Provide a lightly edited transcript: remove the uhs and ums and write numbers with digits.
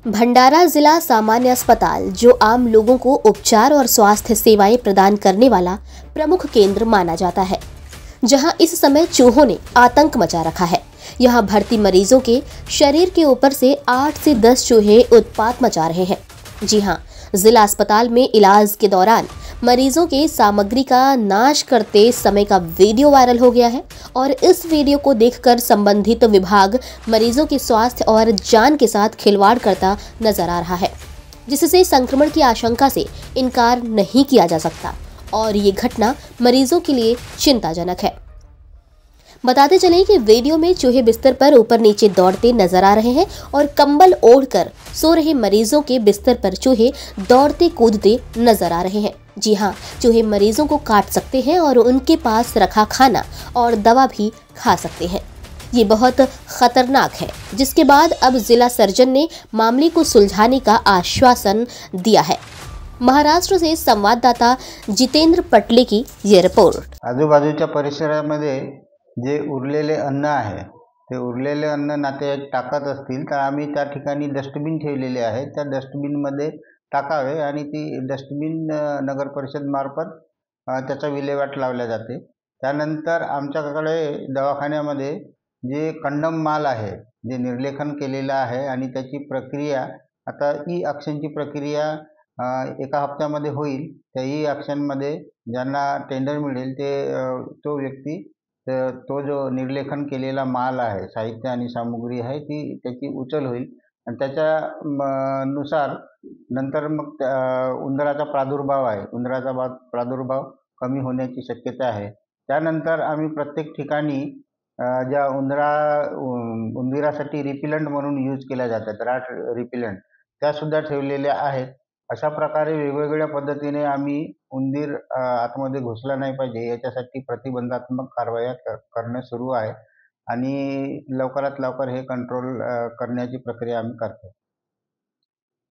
भंडारा जिला सामान्य अस्पताल, जो आम लोगों को उपचार और स्वास्थ्य सेवाएं प्रदान करने वाला प्रमुख केंद्र माना जाता है, जहां इस समय चूहों ने आतंक मचा रखा है। यहां भर्ती मरीजों के शरीर के ऊपर से 8 से 10 चूहे उत्पात मचा रहे हैं। जी हां, जिला अस्पताल में इलाज के दौरान मरीजों के सामग्री का नाश करते समय का वीडियो वायरल हो गया है और इस वीडियो को देखकर संबंधित विभाग मरीजों के स्वास्थ्य और जान के साथ खिलवाड़ करता नजर आ रहा है, जिससे संक्रमण की आशंका से इनकार नहीं किया जा सकता और ये घटना मरीजों के लिए चिंताजनक है। बताते चलें कि वीडियो में चूहे बिस्तर पर ऊपर नीचे दौड़ते नजर आ रहे हैं और कंबल ओढ़कर सो रहे मरीजों के बिस्तर पर चूहे दौड़ते कूदते नजर आ रहे हैं। जी हाँ, चूहे मरीजों को काट सकते हैं और उनके पास रखा खाना और दवा भी खा सकते हैं। ये बहुत खतरनाक है, जिसके बाद अब जिला सर्जन ने मामले को सुलझाने का आश्वासन दिया है। महाराष्ट्र से संवाददाता जितेंद्र पटले की ये रिपोर्ट। आजूबाजूच्या परिसरामध्ये जे उरलेले अन्न आहे ते उरलेले अन्न नातेवाईक टाकत असतील तर आम्ही त्या ठिकाणी डस्टबिन ठेवलेले आहे, त्या डस्टबिनमध्ये टाकावे आणि ती डस्टबिन नगर परिषद मार्फत त्याचा विल्हेवाट लावल्या जाते। त्यानंतर आमच्याकडे दवाखान्यामध्ये जे कंडम माल आहे, जे निर्लेखन केलेलं आहे आणि त्याची प्रक्रिया आता ई ऑक्शनची प्रक्रिया एका हप्त्यामध्ये होईल। त्या ई ऑक्शनमध्ये ज्यांना टेंडर मिळेल ते तो व्यक्ती तो जो निर्लेखन केलेला माल आहे, साहित्य आणि सामुग्री आहे, ती त्याची उचल होईल आणि त्याच्या नुसार नंतर मग उंदराचा प्रादुर्भाव आहे, उंदराचा प्रादुर्भाव कमी होण्याची शक्यता आहे। त्यानंतर आम्ही प्रत्येक ठिकाणी ज्या उंदरासाठी रिपेलंट म्हणून यूज केल्या जातात, रॅट रिपेलंट, त्यासुद्धा ठेवलेल्या आहेत। अशा प्रकारे वेगवेगळ्या पद्धतीने आम्ही उंदीर आतमध्ये घुसला नाही पाहिजे याच्यासाठी प्रतिबंधात्मक कारवाया करणं सुरू आहे आणि लवकरात लवकर हे कंट्रोल करण्याची प्रक्रिया आम्ही करतो।